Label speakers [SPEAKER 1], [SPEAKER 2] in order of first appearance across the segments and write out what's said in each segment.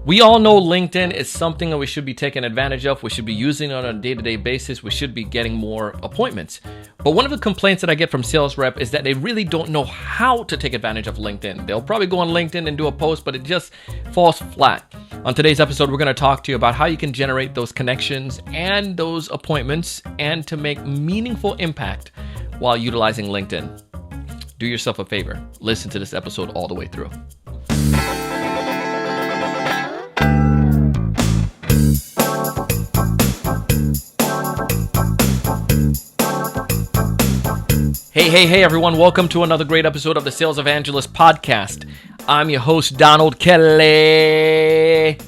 [SPEAKER 1] We all know LinkedIn is something that we should be taking advantage of. We should be using it on a day-to-day basis. We should be getting more appointments. But one of the complaints that I get from sales rep is that they really don't know how to take advantage of LinkedIn. They'll probably go on LinkedIn and do a post, but it just falls flat. On today's episode, we're going to talk to you about how you can generate those connections and those appointments and to make meaningful impact while utilizing LinkedIn. Do yourself a favor. Listen to this episode all the way through. Hey, everyone. Welcome to another great episode of the Sales Evangelist Podcast. I'm your host, Donald Kelly,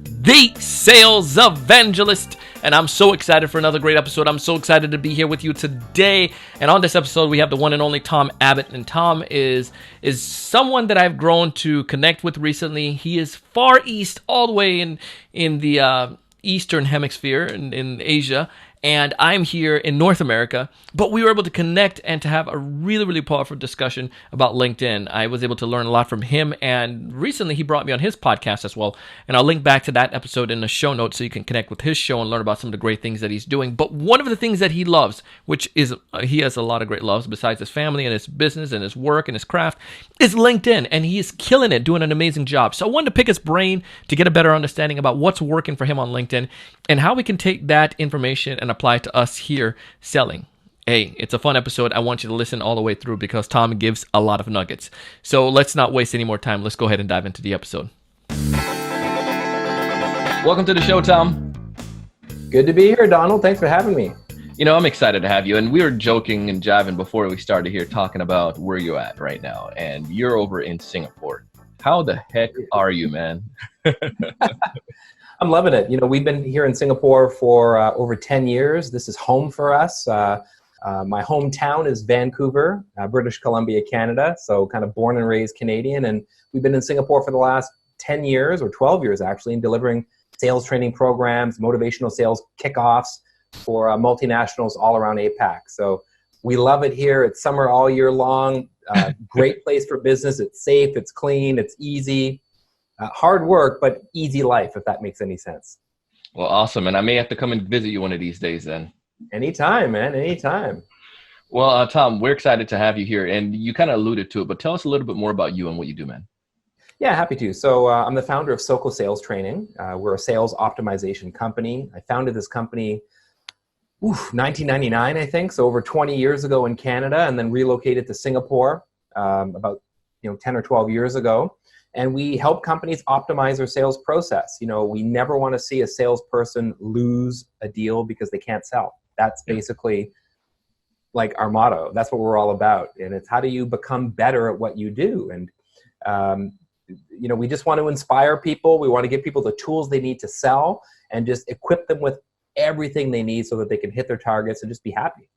[SPEAKER 1] the Sales Evangelist, and I'm so excited for another great episode. I'm so excited to be here with you today. And on this episode, we have the one and only Tom Abbott. And Tom is someone that I've grown to connect with recently. He is far east, all the way in the Eastern Hemisphere in Asia. And I'm here in North America, but we were able to connect and to have a really, really powerful discussion about LinkedIn. I was able to learn a lot from him, and recently he brought me on his podcast as well. And I'll link back to that episode in the show notes so you can connect with his show and learn about some of the great things that he's doing. But one of the things that he loves, which is he has a lot of great loves besides his family and his business and his work and his craft, is LinkedIn. And he is killing it, doing an amazing job. So I wanted to pick his brain to get a better understanding about what's working for him on LinkedIn and how we can take that information and apply to us here selling. Hey, it's a fun episode. I want you to listen all the way through because Tom gives a lot of nuggets. So let's not waste any more time. Let's go ahead and dive into the episode. Welcome to the show, Tom.
[SPEAKER 2] Good to be here, Donald. Thanks for having me.
[SPEAKER 1] You know, I'm excited to have you. And we were joking and jiving before we started here talking about where you're at right now. And you're over in Singapore. How the heck are you, man?
[SPEAKER 2] I'm loving it. You know, we've been here in Singapore for over 10 years. This is home for us. My hometown is Vancouver, British Columbia, Canada. So kind of born and raised Canadian. And we've been in Singapore for the last 10 years or 12 years, actually, in delivering sales training programs, motivational sales kickoffs for multinationals all around APAC. So we love it here. It's summer all year long. Great place for business. It's safe. It's clean. It's easy. Hard work, but easy life, if that makes any sense.
[SPEAKER 1] Well, awesome. And I may have to come and visit you one of these days then.
[SPEAKER 2] Anytime, man. Anytime.
[SPEAKER 1] Well, Tom, we're excited to have you here. And you kind of alluded to it, but tell us a little bit more about you and what you do, man.
[SPEAKER 2] Yeah, happy to. So I'm the founder of SoCo Sales Training. We're a sales optimization company. I founded this company 1999, I think. So over 20 years ago in Canada, and then relocated to Singapore about 10 or 12 years ago. And we help companies optimize their sales process. You know, we never want to see a salesperson lose a deal because they can't sell. That's basically like our motto. That's what we're all about. And it's how do you become better at what you do? And, we just want to inspire people. We want to give people the tools they need to sell and just equip them with everything they need so that they can hit their targets and just be happy.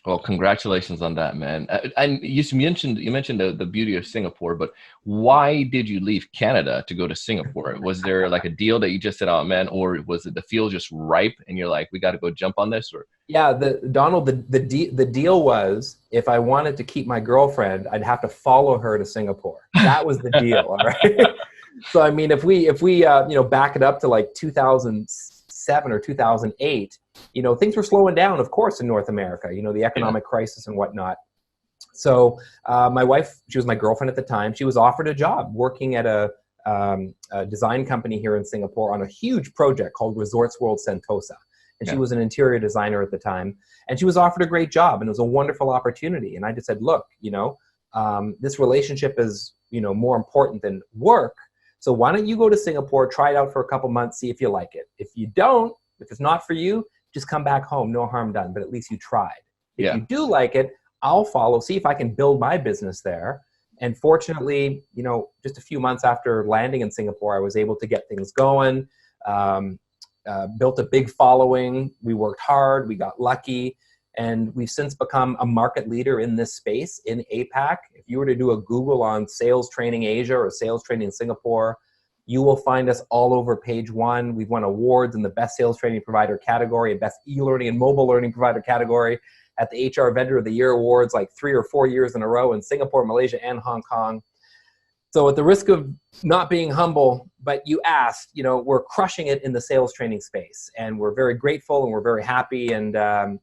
[SPEAKER 1] Well, congratulations on that, man. And you mentioned the beauty of Singapore, but why did you leave Canada to go to Singapore? Was there like a deal that you just said, oh man, or was it the field just ripe and you're like, we got to go jump on this? Or
[SPEAKER 2] Donald, the deal was if I wanted to keep my girlfriend, I'd have to follow her to Singapore. That was the deal, all right? So I mean, if we back it up to like 2007 or 2008. Things were slowing down, of course, in North America, the economic crisis and whatnot. So my wife, she was my girlfriend at the time. She was offered a job working at a design company here in Singapore on a huge project called Resorts World Sentosa. And she was an interior designer at the time. And she was offered a great job, and it was a wonderful opportunity. And I just said, look, this relationship is, more important than work. So why don't you go to Singapore, try it out for a couple months, see if you like it. If it's not for you, just come back home, no harm done, but at least you tried. If you do like it, I'll follow, see if I can build my business there. And fortunately, just a few months after landing in Singapore, I was able to get things going, built a big following. We worked hard, we got lucky, and we've since become a market leader in this space in APAC. If you were to do a Google on sales training Asia or sales training Singapore, you will find us all over page one. We've won awards in the best sales training provider category and best e-learning and mobile learning provider category at the HR Vendor of the Year Awards like 3 or 4 years in a row in Singapore, Malaysia, and Hong Kong. So at the risk of not being humble, but you asked, we're crushing it in the sales training space, and we're very grateful and we're very happy. And I'm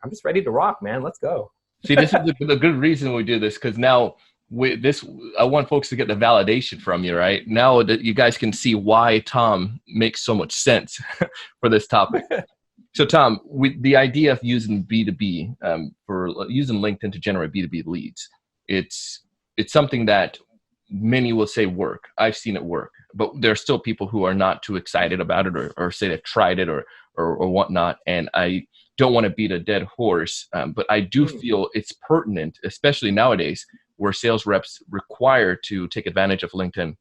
[SPEAKER 2] just ready to rock, man. Let's go.
[SPEAKER 1] See, this is the good reason we do this, because now I want folks to get the validation from you, right? Now that you guys can see why Tom makes so much sense for this topic. So Tom, the idea of using B2B, for using LinkedIn to generate B2B leads, it's something that many will say work. I've seen it work, but there are still people who are not too excited about it, or say they've tried it or whatnot. And I don't want to beat a dead horse, but I do feel it's pertinent, especially nowadays, where sales reps require to take advantage of LinkedIn.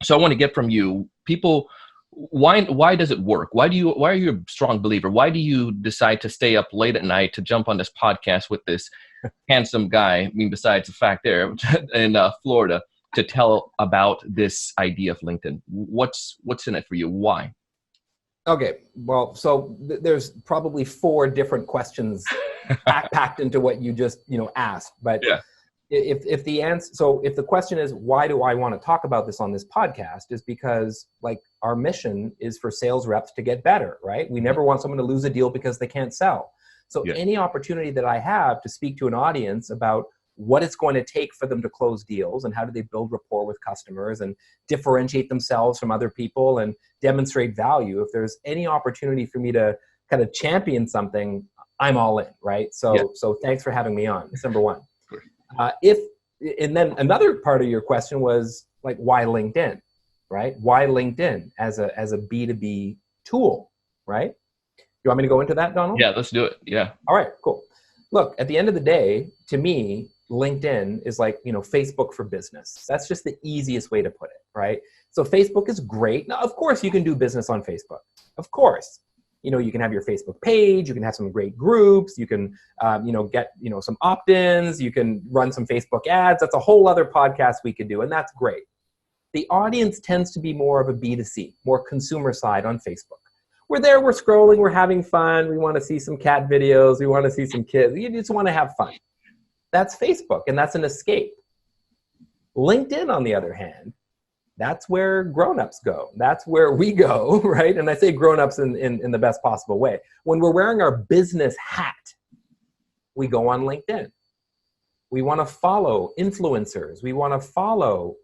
[SPEAKER 1] So I want to get from you, people, why does it work? Why are you a strong believer? Why do you decide to stay up late at night to jump on this podcast with this handsome guy? I mean, besides the fact there in Florida, to tell about this idea of LinkedIn. What's in it for you? Why?
[SPEAKER 2] Okay, well, so there's probably 4 different questions packed into what you just asked. But yeah. If the question is, why do I want to talk about this on this podcast, is because our mission is for sales reps to get better, right? We never want someone to lose a deal because they can't sell. So any opportunity that I have to speak to an audience about what it's going to take for them to close deals, and how do they build rapport with customers and differentiate themselves from other people and demonstrate value. If there's any opportunity for me to kind of champion something, I'm all in, right? So thanks for having me on. That's number one. And then another part of your question was why LinkedIn, right? Why LinkedIn as a B2B tool, right? You want me to go into that, Donald?
[SPEAKER 1] Yeah, let's do it. Yeah.
[SPEAKER 2] All right, cool. Look, at the end of the day, to me, LinkedIn is Facebook for business. That's just the easiest way to put it, right? So Facebook is great. Now, of course, you can do business on Facebook. Of course. You can have your Facebook page, you can have some great groups, you can, get, some opt-ins, you can run some Facebook ads. That's a whole other podcast we could do, and that's great. The audience tends to be more of a B2C, more consumer side on Facebook. We're there, we're scrolling, we're having fun, we want to see some cat videos, we want to see some kids, you just want to have fun. That's Facebook, and that's an escape. LinkedIn, on the other hand, that's where grown-ups go. That's where we go, right? And I say grown-ups in the best possible way. When we're wearing our business hat, we go on LinkedIn. We want to follow influencers. We want to follow,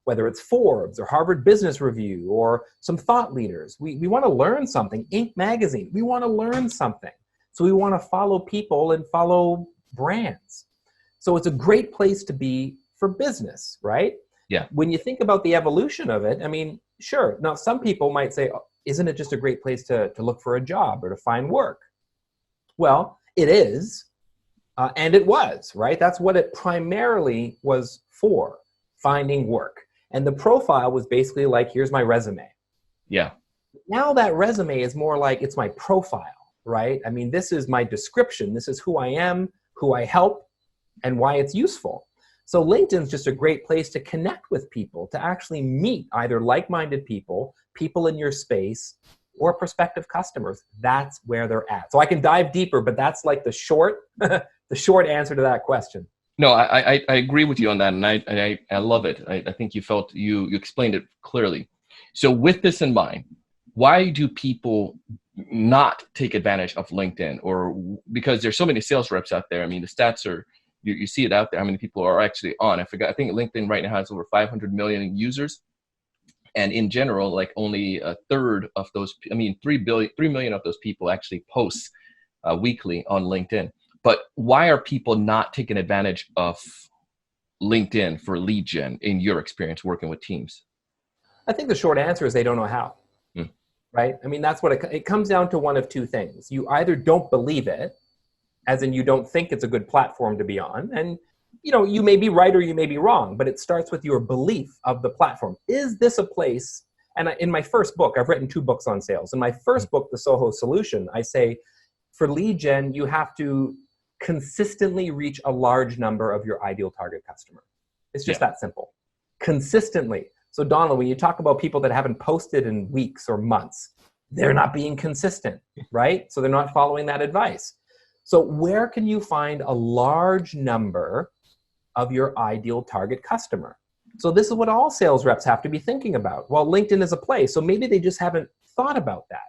[SPEAKER 2] whether it's Forbes or Harvard Business Review or some thought leaders. We want to learn something. Inc. magazine. We want to learn something. So we want to follow people and follow brands. So it's a great place to be for business, right?
[SPEAKER 1] Yeah.
[SPEAKER 2] When you think about the evolution of it, I mean, sure. Now, some people might say, oh, isn't it just a great place to look for a job or to find work? Well, it is. And it was, right? That's what it primarily was for, finding work. And the profile was basically here's my resume.
[SPEAKER 1] Yeah.
[SPEAKER 2] Now that resume is more it's my profile, right? I mean, this is my description. This is who I am, who I help, and why it's useful. So LinkedIn's just a great place to connect with people, to actually meet either like-minded people, people in your space, or prospective customers. That's where they're at. So I can dive deeper, but that's the short, the short answer to that question.
[SPEAKER 1] No, I agree with you on that, and I love it. I think you explained it clearly. So with this in mind, why do people not take advantage of LinkedIn? Or because there's so many sales reps out there. I mean, the stats are, you see it out there, how many people are actually on. I think LinkedIn right now has over 500 million users. And in general, only a third of those, 3 million of those people actually post weekly on LinkedIn. But why are people not taking advantage of LinkedIn for lead gen in your experience working with teams?
[SPEAKER 2] I think the short answer is they don't know how, right? I mean, that's what it comes down to. One of two things. You either don't believe it, as in you don't think it's a good platform to be on. And, you may be right or you may be wrong, but it starts with your belief of the platform. Is this a place? And in my first book, I've written 2 books on sales. In my first book, The Soho Solution, I say for lead gen, you have to consistently reach a large number of your ideal target customer. It's just that simple. Consistently. So Donald, when you talk about people that haven't posted in weeks or months, they're not being consistent, right? So they're not following that advice. So where can you find a large number of your ideal target customer? So this is what all sales reps have to be thinking about. Well, LinkedIn is a place, so maybe they just haven't thought about that.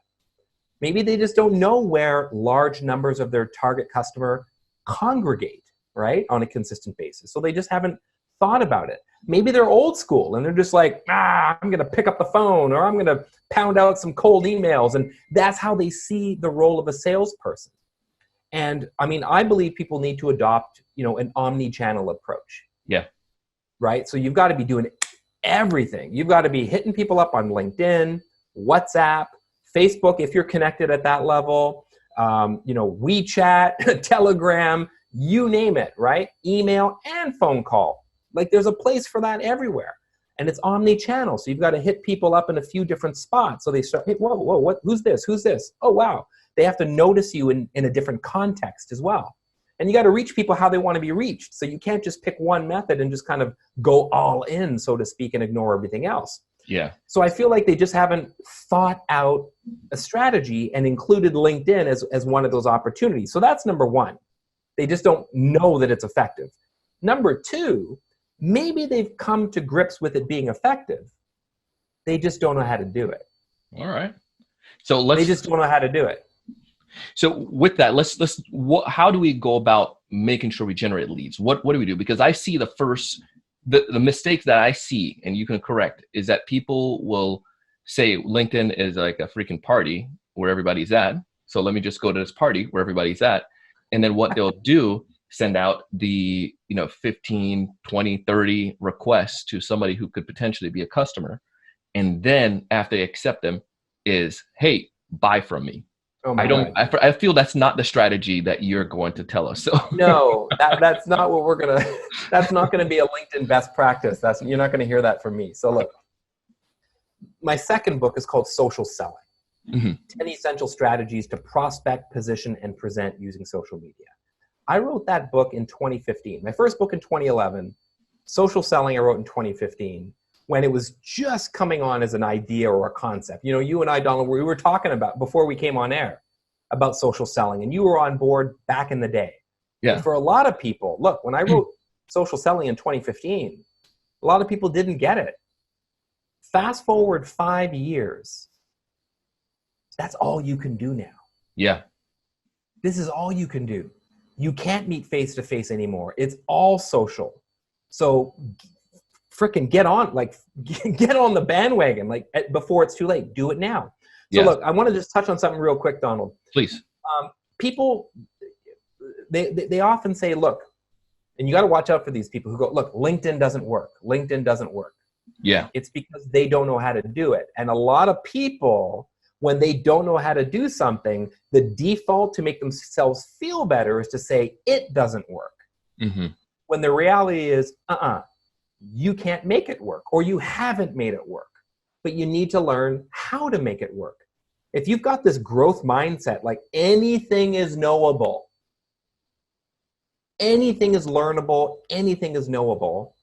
[SPEAKER 2] Maybe they just don't know where large numbers of their target customer congregate, right, on a consistent basis. So they just haven't thought about it. Maybe they're old school and they're just like, I'm going to pick up the phone, or I'm going to pound out some cold emails. And that's how they see the role of a salesperson. And I mean, I believe people need to adopt, an omni-channel approach.
[SPEAKER 1] Yeah.
[SPEAKER 2] Right? So you've got to be doing everything. You've got to be hitting people up on LinkedIn, WhatsApp, Facebook, if you're connected at that level, WeChat, Telegram, you name it, right? Email and phone call. Like there's a place for that everywhere. And it's omni-channel. So you've got to hit people up in a few different spots. So they start, hey, whoa, what, who's this? Who's this? Oh, wow. They have to notice you in a different context as well. And you got to reach people how they want to be reached. So you can't just pick one method and just kind of go all in, so to speak, and ignore everything else.
[SPEAKER 1] Yeah.
[SPEAKER 2] So I feel like they just haven't thought out a strategy and included LinkedIn as one of those opportunities. So that's number one. They just don't know that it's effective. Number two, maybe they've come to grips with it being effective. They just don't know how to do it.
[SPEAKER 1] All right. So they
[SPEAKER 2] just don't know how to do it.
[SPEAKER 1] So with that, how do we go about making sure we generate leads? What do we do? Because I see the mistakes that I see, and you can correct, is that people will say LinkedIn is like a freaking party where everybody's at. So let me just go to this party where everybody's at. And then what they'll do, send out the 15, 20, 30 requests to somebody who could potentially be a customer. And then after they accept them is, hey, buy from me.
[SPEAKER 2] Oh
[SPEAKER 1] I feel that's not the strategy that you're going to tell us. So
[SPEAKER 2] no, that's not what that's not going to be a LinkedIn best practice. You're not going to hear that from me. So look, my second book is called Social Selling. 10 Essential Strategies to Prospect, Position, and Present Using Social Media. I wrote that book in 2015. My first book in 2011, Social Selling, I wrote in 2015. When it was just coming on as an idea or a concept. You and I, Donald, we were talking about, before we came on air, about social selling, and you were on board back in the day.
[SPEAKER 1] Yeah.
[SPEAKER 2] And for a lot of people, look, when I wrote Social Selling in 2015, a lot of people didn't get it. Fast forward 5 years, that's all you can do now.
[SPEAKER 1] Yeah.
[SPEAKER 2] This is all you can do. You can't meet face-to-face anymore. It's all social. So freaking get on the bandwagon, before it's too late. Do it now. So Look, I want to just touch on something real quick, Donald.
[SPEAKER 1] Please.
[SPEAKER 2] People, they often say, look, and you got to watch out for these people who go, look, LinkedIn doesn't work. LinkedIn doesn't work.
[SPEAKER 1] Yeah.
[SPEAKER 2] It's because they don't know how to do it. And a lot of people, when they don't know how to do something, the default to make themselves feel better is to say it doesn't work. When the reality is, you can't make it work, or you haven't made it work, but you need to learn how to make it work. If you've got this growth mindset, like anything is knowable, anything is learnable, anything is knowable,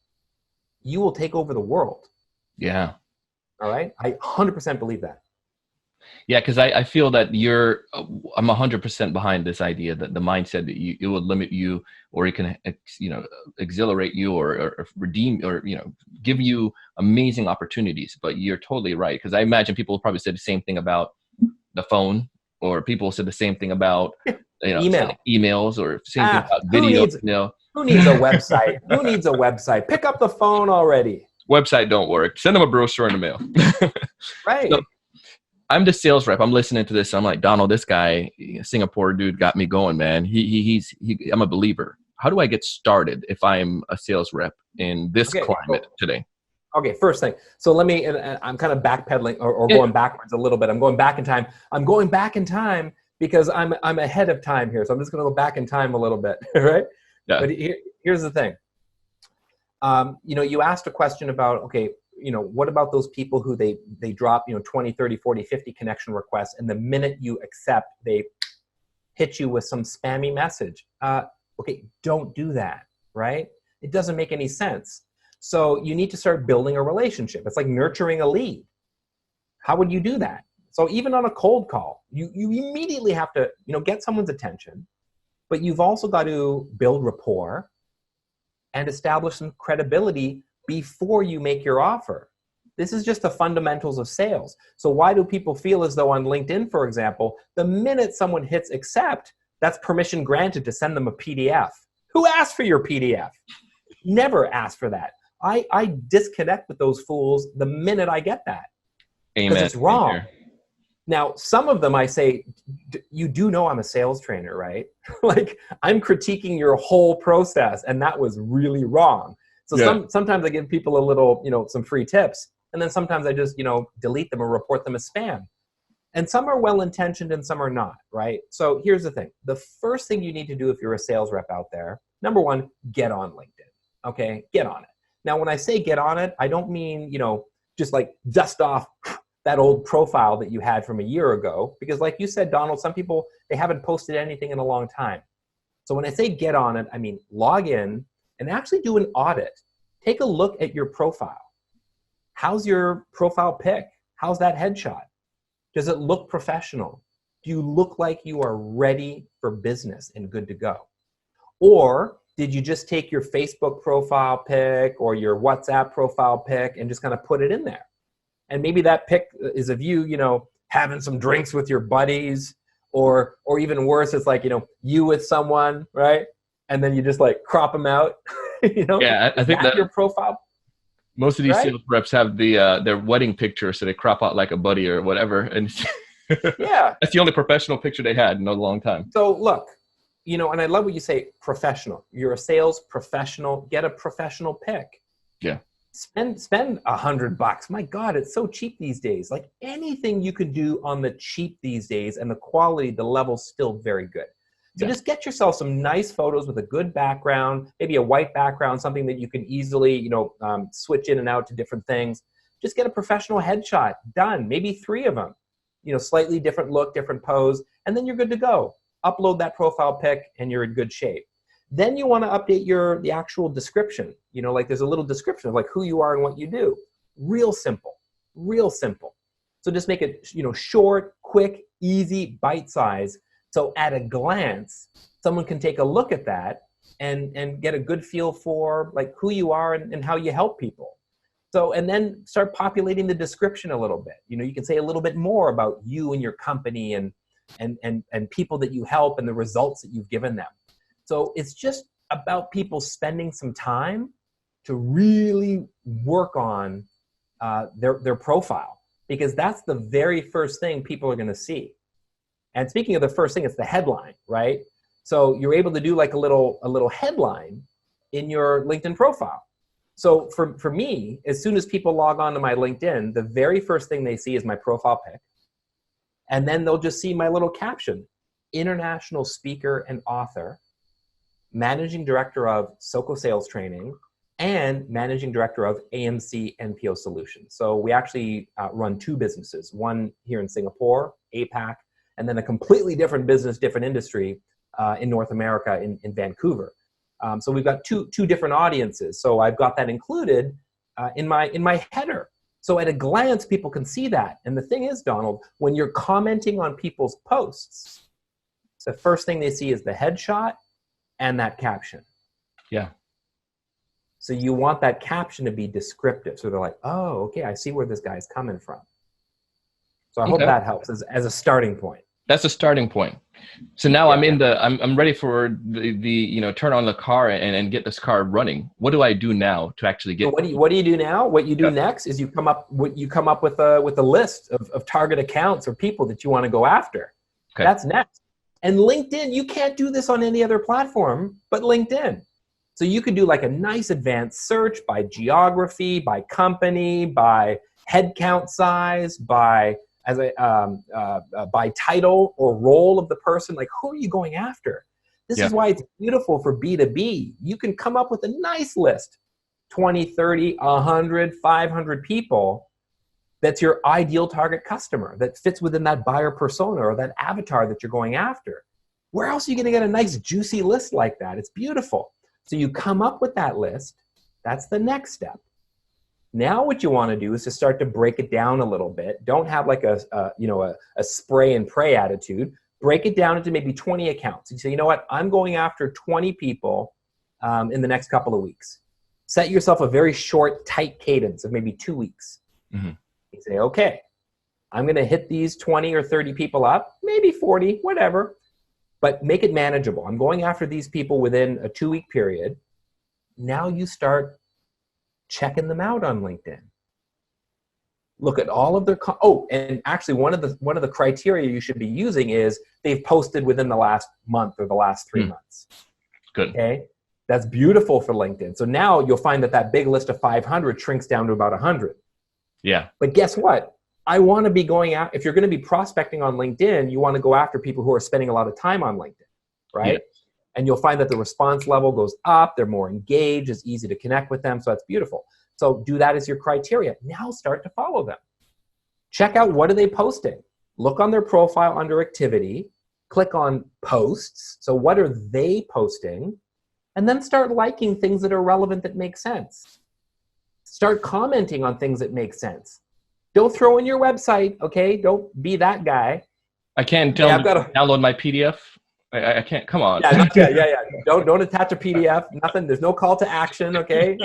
[SPEAKER 2] you will take over the world.
[SPEAKER 1] Yeah.
[SPEAKER 2] All right. I 100% believe that.
[SPEAKER 1] Yeah, because I feel that I'm 100% behind this idea that the mindset that it will limit you, or it can, exhilarate you, or redeem, or, give you amazing opportunities. But you're totally right. Because I imagine people probably said the same thing about the phone, or people said the same thing about, emails, or same thing about video.
[SPEAKER 2] Who needs a website? Who needs a website? Pick up the phone already.
[SPEAKER 1] Website don't work. Send them a brochure in the mail.
[SPEAKER 2] Right.
[SPEAKER 1] So, I'm the sales rep. I'm listening to this. I'm like, Donald, this guy, Singapore dude, got me going, man. I'm a believer. How do I get started if I'm a sales rep in this climate today?
[SPEAKER 2] Okay, first thing. So let me, and I'm kind of backpedaling or going backwards a little bit. I'm going back in time. I'm going back in time because I'm ahead of time here. So I'm just going to go back in time a little bit, right? Yeah. But here's the thing. You asked a question about, okay, what about those people who they drop, 20, 30, 40, 50 connection requests, and the minute you accept, they hit you with some spammy message. Okay, don't do that, right? It doesn't make any sense. So you need to start building a relationship. It's like nurturing a lead. How would you do that? So even on a cold call, you immediately have to, get someone's attention, but you've also got to build rapport and establish some credibility before you make your offer. This is just the fundamentals of sales. So why do people feel as though on LinkedIn, for example, the minute someone hits accept, that's permission granted to send them a PDF? Who asked for your PDF? Never asked for that. I disconnect with those fools the minute I get that. Because it's wrong. Now, some of them I say, you do know I'm a sales trainer, right? Like, I'm critiquing your whole process, and that was really wrong. So sometimes I give people a little, some free tips. And then sometimes I just, delete them or report them as spam. And some are well-intentioned and some are not, right? So here's the thing. The first thing you need to do if you're a sales rep out there, number one, get on LinkedIn, okay? Get on it. Now, when I say get on it, I don't mean, just like dust off that old profile that you had from a year ago. Because like you said, Donald, some people, they haven't posted anything in a long time. So when I say get on it, I mean log in and actually do an audit. Take a look at your profile. How's your profile pic? How's that headshot? Does it look professional? Do you look like you are ready for business and good to go? Or did you just take your Facebook profile pic or your WhatsApp profile pic and just kind of put it in there? And maybe that pic is of you, having some drinks with your buddies, or even worse, it's like, you with someone, right? And then you just like crop them out,
[SPEAKER 1] Yeah, I think that
[SPEAKER 2] your profile.
[SPEAKER 1] Most of these sales reps have their wedding picture, so they crop out like a buddy or whatever, and
[SPEAKER 2] yeah,
[SPEAKER 1] that's the only professional picture they had in a long time.
[SPEAKER 2] So look, and I love what you say, professional. You're a sales professional. Get a professional pic.
[SPEAKER 1] Yeah.
[SPEAKER 2] Spend $100. My God, it's so cheap these days. Like anything you could do on the cheap these days, and the quality, the level's still very good. So just get yourself some nice photos with a good background, maybe a white background, something that you can easily, switch in and out to different things. Just get a professional headshot done, maybe 3 of them, slightly different look, different pose, and then you're good to go. Upload that profile pic and you're in good shape. Then you want to update the actual description. Like there's a little description of like who you are and what you do. Real simple, real simple. So just make it, short, quick, easy, bite size. So at a glance, someone can take a look at that and get a good feel for like who you are and how you help people. So, and then start populating the description a little bit. You can say a little bit more about you and your company and people that you help and the results that you've given them. So it's just about people spending some time to really work on their profile, because that's the very first thing people are going to see. And speaking of the first thing, it's the headline, right? So you're able to do like a little headline in your LinkedIn profile. So for me, as soon as people log on to my LinkedIn, the very first thing they see is my profile pic. And then they'll just see my little caption: international speaker and author, managing director of SoCo Sales Training, and managing director of AMC NPO Solutions. So we actually run 2 businesses, one here in Singapore, APAC, and then a completely different business, different industry in North America in Vancouver. So we've got two different audiences. So I've got that included in my header. So at a glance, people can see that. And the thing is, Donald, when you're commenting on people's posts, the first thing they see is the headshot and that caption.
[SPEAKER 1] Yeah.
[SPEAKER 2] So you want that caption to be descriptive. So they're like, oh, okay, I see where this guy's coming from. So I hope that helps as a starting point.
[SPEAKER 1] That's a starting point. So now I'm ready for the turn on the car and get this car running. What do I do now to actually get?
[SPEAKER 2] So what do you do now? What you do next is you come up with a list of target accounts or people that you want to go after. Okay. That's next. And LinkedIn, you can't do this on any other platform but LinkedIn. So you could do like a nice advanced search by geography, by company, by headcount size, by title or role of the person. Like, who are you going after? This is why it's beautiful for B2B. You can come up with a nice list, 20, 30, 100, 500 people. That's your ideal target customer that fits within that buyer persona or that avatar that you're going after. Where else are you going to get a nice juicy list like that? It's beautiful. So you come up with that list. That's the next step. Now what you want to do is to start to break it down a little bit. Don't have like a spray and pray attitude. Break it down into maybe 20 accounts. You say, you know what? I'm going after 20 people in the next couple of weeks. Set yourself a very short, tight cadence of maybe 2 weeks.
[SPEAKER 1] Mm-hmm.
[SPEAKER 2] You say, okay, I'm going to hit these 20 or 30 people up, maybe 40, whatever, but make it manageable. I'm going after these people within a 2-week period. Now you start checking them out on LinkedIn. Look at all of their, and actually one of the criteria you should be using is they've posted within the last month or the last 3 months.
[SPEAKER 1] Good.
[SPEAKER 2] Okay. That's beautiful for LinkedIn. So now you'll find that big list of 500 shrinks down to about 100.
[SPEAKER 1] Yeah.
[SPEAKER 2] But guess what? I want to be going out, if you're going to be prospecting on LinkedIn, you want to go after people who are spending a lot of time on LinkedIn, right? Yeah. And you'll find that the response level goes up, they're more engaged, it's easy to connect with them, so that's beautiful. So do that as your criteria. Now start to follow them. Check out what are they posting. Look on their profile under activity, click on posts. So what are they posting? And then start liking things that are relevant that make sense. Start commenting on things that make sense. Don't throw in your website, okay? Don't be that guy.
[SPEAKER 1] I can't download my PDF. I can't. Come on.
[SPEAKER 2] Yeah. Don't attach a PDF. Nothing. There's no call to action, okay?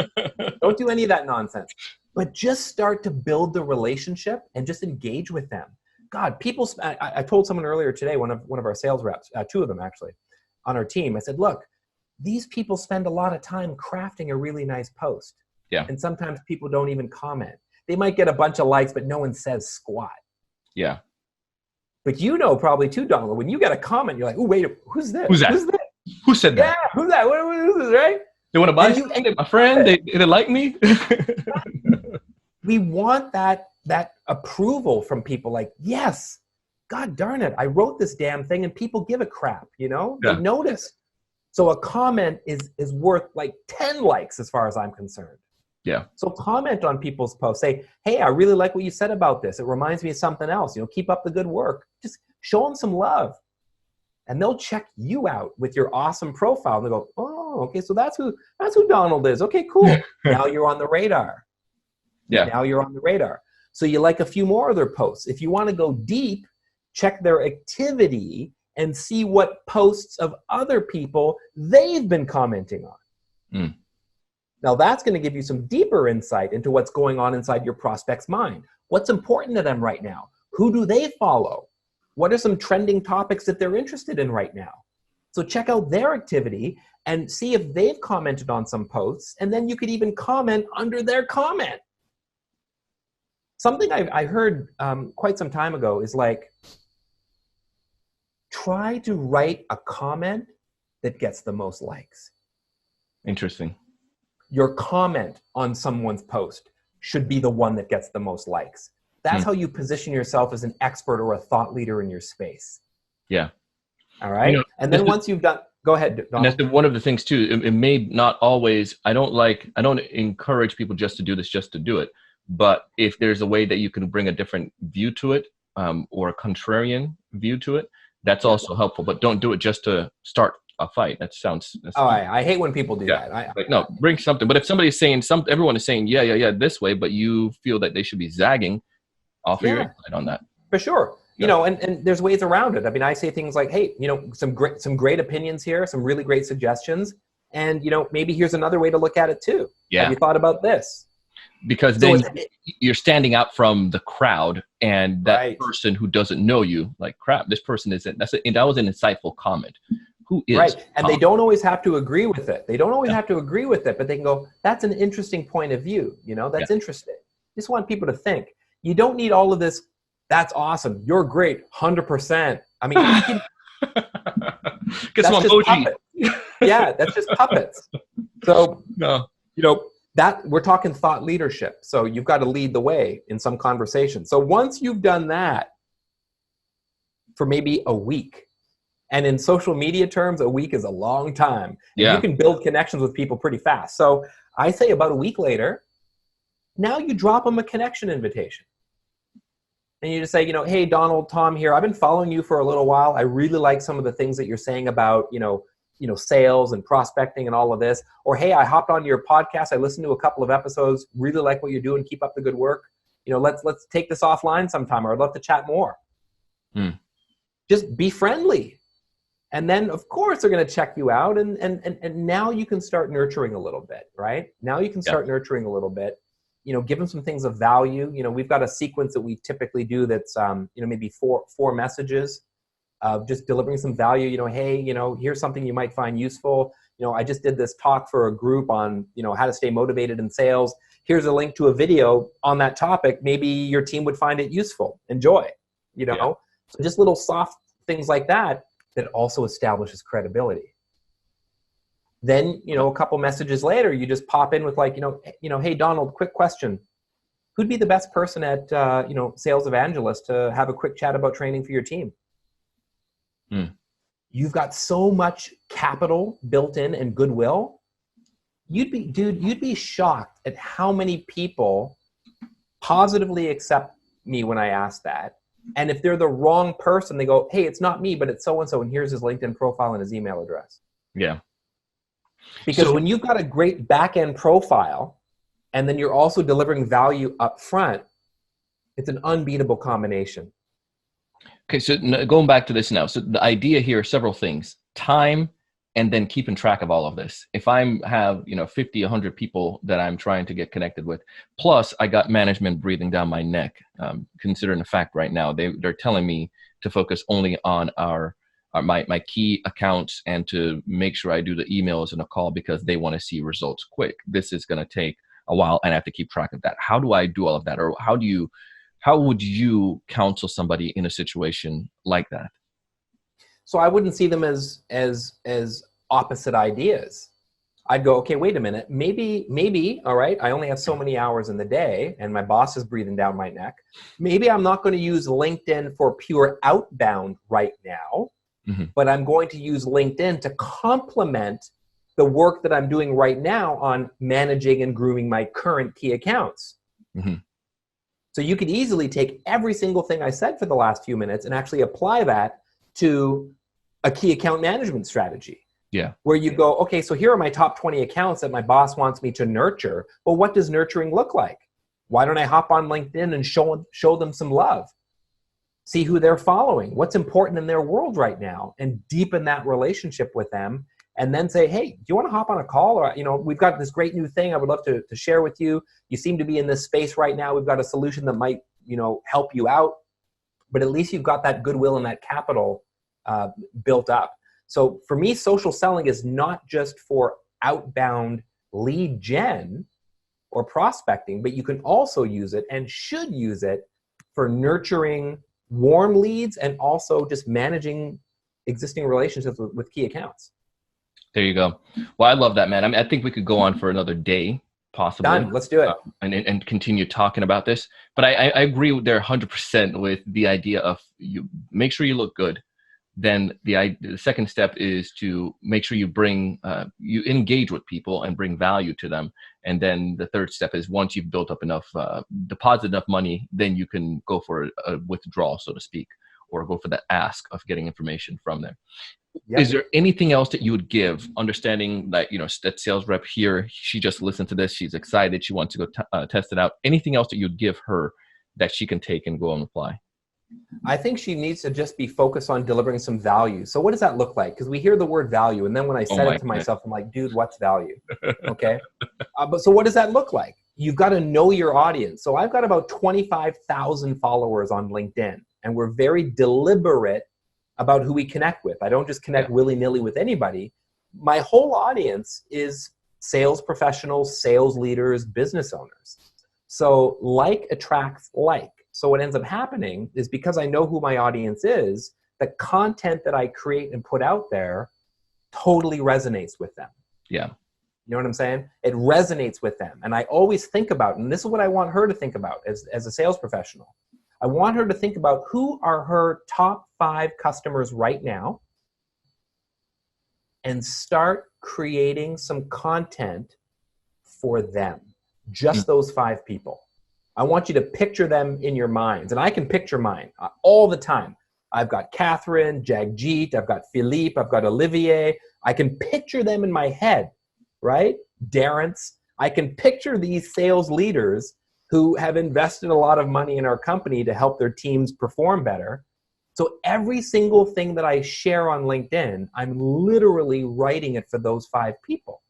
[SPEAKER 2] Don't do any of that nonsense. But just start to build the relationship and just engage with them. God, people. I told someone earlier today, one of our sales reps, 2 of them actually, on our team. I said, look, these people spend a lot of time crafting a really nice post.
[SPEAKER 1] Yeah.
[SPEAKER 2] And sometimes people don't even comment. They might get a bunch of likes, but no one says squat.
[SPEAKER 1] Yeah.
[SPEAKER 2] But you know probably too, Donald, when you get a comment, you're like, oh, wait, who's this?
[SPEAKER 1] Who's that? Who said that?
[SPEAKER 2] Yeah, who's that? Who's this, right?
[SPEAKER 1] They want to buy something? My friend? They like me?
[SPEAKER 2] We want that approval from people like, yes, God darn it, I wrote this damn thing and people give a crap, you know?
[SPEAKER 1] Yeah.
[SPEAKER 2] They notice. So a comment is worth like 10 likes as far as I'm concerned.
[SPEAKER 1] Yeah.
[SPEAKER 2] So comment on people's posts. Say, hey, I really like what you said about this. It reminds me of something else. You know, keep up the good work. Just show them some love. And they'll check you out with your awesome profile. And they'll go, oh, okay, so that's who Donald is. Okay, cool. Now you're on the radar.
[SPEAKER 1] Yeah.
[SPEAKER 2] Now you're on the radar. So you like a few more of their posts. If you want to go deep, check their activity and see what posts of other people they've been commenting on.
[SPEAKER 1] Mm.
[SPEAKER 2] Now that's going to give you some deeper insight into what's going on inside your prospect's mind. What's important to them right now? Who do they follow? What are some trending topics that they're interested in right now? So check out their activity and see if they've commented on some posts, and then you could even comment under their comment. Something I heard quite some time ago is like, try to write a comment that gets the most likes.
[SPEAKER 1] Interesting.
[SPEAKER 2] Your comment on someone's post should be the one that gets the most likes. That's how you position yourself as an expert or a thought leader in your space.
[SPEAKER 1] Yeah.
[SPEAKER 2] All right. You know, and then once you've done, go ahead, Donald.
[SPEAKER 1] And that's one of the things too. It may not always, I don't encourage people just to do this, just to do it. But if there's a way that you can bring a different view to it, or a contrarian view to it, that's also helpful. But don't do it just to start a fight. That sounds.
[SPEAKER 2] I hate when people do that.
[SPEAKER 1] No, bring something. But if somebody's saying everyone is saying, yeah, this way, but you feel that they should be zagging, offer your insight on that.
[SPEAKER 2] For sure. You know, and there's ways around it. I mean, I say things like, hey, you know, some great opinions here, some really great suggestions. And, you know, maybe here's another way to look at it too.
[SPEAKER 1] Yeah.
[SPEAKER 2] Have you thought about this?
[SPEAKER 1] Because then you're standing out from the crowd, and that person who doesn't know you, like, crap, this person isn't. That was an insightful comment. Who is
[SPEAKER 2] right? And they don't always have to agree with it. They don't always have to agree with it, but they can go, that's an interesting point of view. You know, that's interesting. Just want people to think. You don't need all of this. That's awesome. You're great. 100%. I mean, you can,
[SPEAKER 1] get some emoji.
[SPEAKER 2] Yeah, that's just puppets. So, you know, that we're talking thought leadership. So you've got to lead the way in some conversation. So once you've done that for maybe a week, and in social media terms, a week is a long time. Yeah. You can build connections with people pretty fast. So I say about a week later, now you drop them a connection invitation. And you just say, you know, hey, Donald, Tom here. I've been following you for a little while. I really like some of the things that you're saying about, you know, sales and prospecting and all of this. Or, hey, I hopped onto your podcast. I listened to a couple of episodes. Really like what you're doing. Keep up the good work. You know, let's take this offline sometime, or I'd love to chat more. Just be friendly. And then, of course, they're going to check you out. And now you can start nurturing a little bit, right? Now you can start nurturing a little bit. Give them some things of value. We've got a sequence that we typically do that's, maybe four messages of just delivering some value. Hey, here's something you might find useful. I just did this talk for a group on, how to stay motivated in sales. Here's a link to a video on that topic. Maybe your team would find it useful. Enjoy, So just little soft things like that also establishes credibility. Then, a couple messages later, you just pop in with like, hey, Donald, quick question. Who'd be the best person at, Sales Evangelist to have a quick chat about training for your team? You've got so much capital built in and goodwill. You'd be shocked at how many people positively accept me when I ask that. And if they're the wrong person, they go, hey, it's not me, but it's so-and-so, and here's his LinkedIn profile and his email address.
[SPEAKER 1] Yeah.
[SPEAKER 2] Because when you've got a great back-end profile, and then you're also delivering value up front, it's an unbeatable combination.
[SPEAKER 1] Okay, so going back to this now. So the idea here are several things. Time, and then keeping track of all of this. If I have 50, 100 people that I'm trying to get connected with, plus I got management breathing down my neck, considering the fact right now they're telling me to focus only on my key accounts and to make sure I do the emails and a call because they want to see results quick. This is going to take a while, and I have to keep track of that. How do I do all of that, or how would you counsel somebody in a situation like that?
[SPEAKER 2] So I wouldn't see them as opposite ideas. I'd go, okay, wait a minute. Maybe, all right, I only have so many hours in the day and my boss is breathing down my neck. Maybe I'm not going to use LinkedIn for pure outbound right now, but I'm going to use LinkedIn to complement the work that I'm doing right now on managing and grooming my current key accounts. So you could easily take every single thing I said for the last few minutes and actually apply that to a key account management strategy.
[SPEAKER 1] Yeah.
[SPEAKER 2] Where you go, okay, so here are my top 20 accounts that my boss wants me to nurture. Well, what does nurturing look like? Why don't I hop on LinkedIn and show them some love? See who they're following, what's important in their world right now, and deepen that relationship with them. And then say, hey, do you want to hop on a call? Or, we've got this great new thing I would love to share with you. You seem to be in this space right now. We've got a solution that might, help you out. But at least you've got that goodwill and that capital built up. So for me, social selling is not just for outbound lead gen or prospecting, but you can also use it and should use it for nurturing warm leads and also just managing existing relationships with key accounts.
[SPEAKER 1] There you go. Well, I love that, man. I mean, I think we could go on for another day, possibly.
[SPEAKER 2] Done. Let's do it.
[SPEAKER 1] And continue talking about this. But I agree with there 100% with the idea of you make sure you look good. Then the second step is to make sure you you engage with people and bring value to them. And then the third step is once you've built up enough, deposit enough money, then you can go for a withdrawal, so to speak, or go for the ask of getting information from them. Yep. Is there anything else that you would give, understanding that, that sales rep here, she just listened to this, she's excited, she wants to go test it out. Anything else that you'd give her that she can take and go and apply?
[SPEAKER 2] I think she needs to just be focused on delivering some value. So what does that look like? Because we hear the word value, and then when I said it to myself, I'm like, dude, what's value? Okay. But so what does that look like? You've got to know your audience. So I've got about 25,000 followers on LinkedIn, and we're very deliberate about who we connect with. I don't just connect willy-nilly with anybody. My whole audience is sales professionals, sales leaders, business owners. So like attracts like. So what ends up happening is because I know who my audience is, the content that I create and put out there totally resonates with them.
[SPEAKER 1] Yeah.
[SPEAKER 2] You know what I'm saying? It resonates with them. And I always think about, and this is what I want her to think about as a sales professional. I want her to think about who are her top 5 customers right now and start creating some content for them, just those 5 people. I want you to picture them in your minds, and I can picture mine all the time. I've got Catherine, Jagjit, I've got Philippe, I've got Olivier. I can picture them in my head, right? Darrence. I can picture these sales leaders who have invested a lot of money in our company to help their teams perform better. So every single thing that I share on LinkedIn, I'm literally writing it for those 5 people.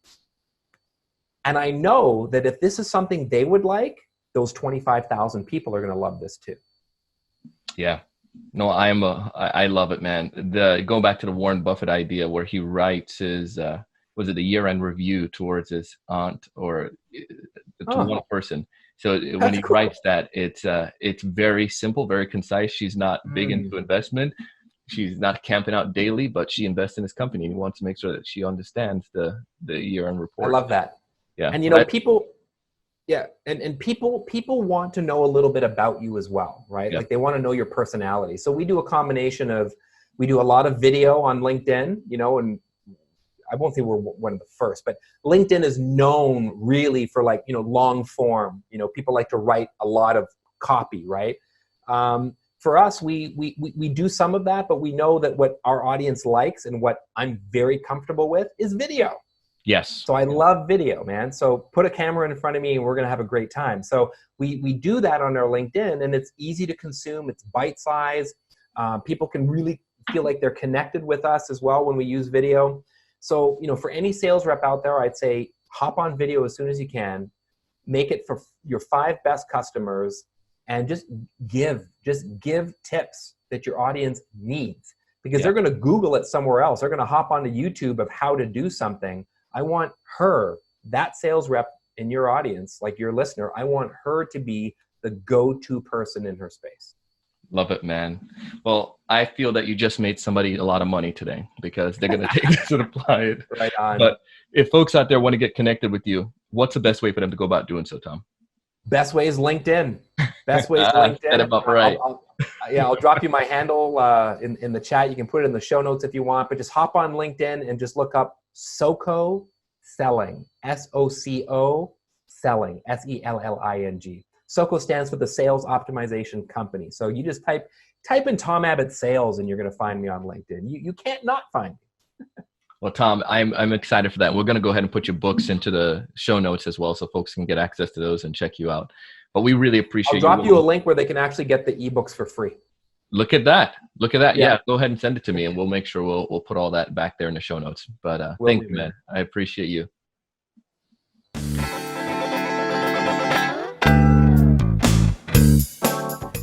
[SPEAKER 2] And I know that if this is something they would like, those 25,000 people are going to love this too.
[SPEAKER 1] Yeah. No, I love it, man. Going back to the Warren Buffett idea where he writes his, was it the year-end review towards his aunt or to one person. So when he writes that, it's very simple, very concise. She's not big into investment. She's not camping out daily, but she invests in his company. And he wants to make sure that she understands the year-end report.
[SPEAKER 2] I love that.
[SPEAKER 1] Yeah.
[SPEAKER 2] And you know, people want to know a little bit about you as well, right?
[SPEAKER 1] Yeah.
[SPEAKER 2] Like they want to know your personality. So we do a combination of, we do a lot of video on LinkedIn, you know, and I won't say we're one of the first, but LinkedIn is known really for like, you know, long form, you know, people like to write a lot of copy, right? For us, we do some of that, but we know that what our audience likes and what I'm very comfortable with is video.
[SPEAKER 1] Yes.
[SPEAKER 2] So I love video, man. So put a camera in front of me and we're going to have a great time. So we do that on our LinkedIn, and it's easy to consume. It's bite size. People can really feel like they're connected with us as well when we use video. So, you know, for any sales rep out there, I'd say hop on video as soon as you can, make it for your 5 best customers, and just give tips that your audience needs, because they're going to Google it somewhere else. They're going to hop onto YouTube of how to do something. I want her, that sales rep in your audience, like your listener, I want her to be the go-to person in her space.
[SPEAKER 1] Love it, man. Well, I feel that you just made somebody a lot of money today, because they're going to take this and apply it.
[SPEAKER 2] Right on.
[SPEAKER 1] But if folks out there want to get connected with you, what's the best way for them to go about doing so, Tom?
[SPEAKER 2] Best way is LinkedIn. Best way is LinkedIn.
[SPEAKER 1] Said about right.
[SPEAKER 2] I'll drop you my handle in the chat. You can put it in the show notes if you want, but just hop on LinkedIn and just look up SoCo Selling, SoCo Selling, Selling. SoCo stands for the Sales Optimization Company. So you just type in Tom Abbott Sales and you're going to find me on LinkedIn. You can't not find me.
[SPEAKER 1] Well, Tom, I'm excited for that. We're going to go ahead and put your books into the show notes as well, so folks can get access to those and check you out. But we really appreciate
[SPEAKER 2] I'll drop you a link where they can actually get the ebooks for free.
[SPEAKER 1] Look at that. Yeah, go ahead and send it to me, and we'll make sure we'll put all that back there in the show notes. But thank you, man. I appreciate you.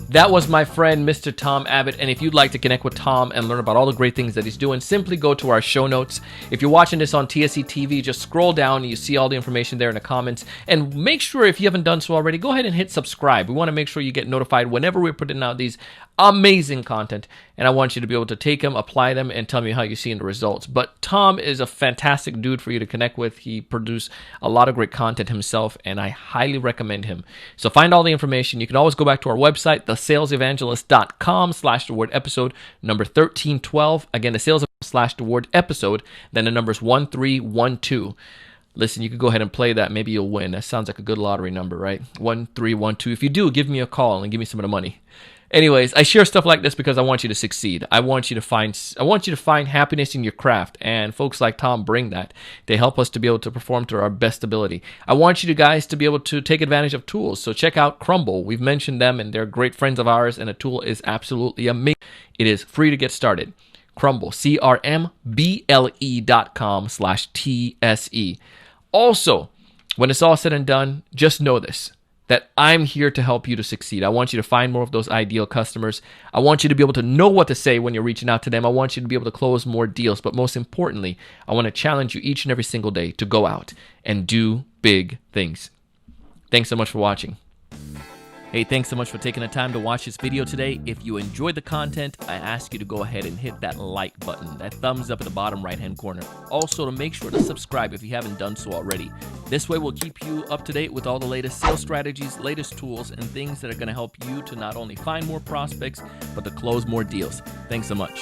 [SPEAKER 1] That was my friend, Mr. Tom Abbott. And if you'd like to connect with Tom and learn about all the great things that he's doing, simply go to our show notes. If you're watching this on TSE TV, just scroll down and you see all the information there in the comments. And make sure, if you haven't done so already, go ahead and hit subscribe. We want to make sure you get notified whenever we're putting out these amazing content. And I want you to be able to take them, apply them, and tell me how you're seeing the results. But Tom is a fantastic dude for you to connect with. He produced a lot of great content himself, and I highly recommend him. So find all the information. You can always go back to our website, thesalesevangelist.com/the word episode number 1312. Again, the sales/the word episode, then the numbers 1312. Listen, you could go ahead and play that. Maybe you'll win. That sounds like a good lottery number, right? 1312. If you do, give me a call and give me some of the money. Anyways, I share stuff like this because I want you to succeed. I want you to find happiness in your craft, and folks like Tom bring that. They help us to be able to perform to our best ability. I want you guys to be able to take advantage of tools. So check out Crumble. We've mentioned them, and they're great friends of ours, and the tool is absolutely amazing. It is free to get started. Crumble, CRMBLE.com/TSE. Also, when it's all said and done, just know this, that I'm here to help you to succeed. I want you to find more of those ideal customers. I want you to be able to know what to say when you're reaching out to them. I want you to be able to close more deals. But most importantly, I want to challenge you each and every single day to go out and do big things. Thanks so much for watching. Hey, thanks so much for taking the time to watch this video today. If you enjoyed the content, I ask you to go ahead and hit that like button, that thumbs up in the bottom right-hand corner. Also, to make sure to subscribe if you haven't done so already. This way, we'll keep you up to date with all the latest sales strategies, latest tools, and things that are going to help you to not only find more prospects, but to close more deals. Thanks so much.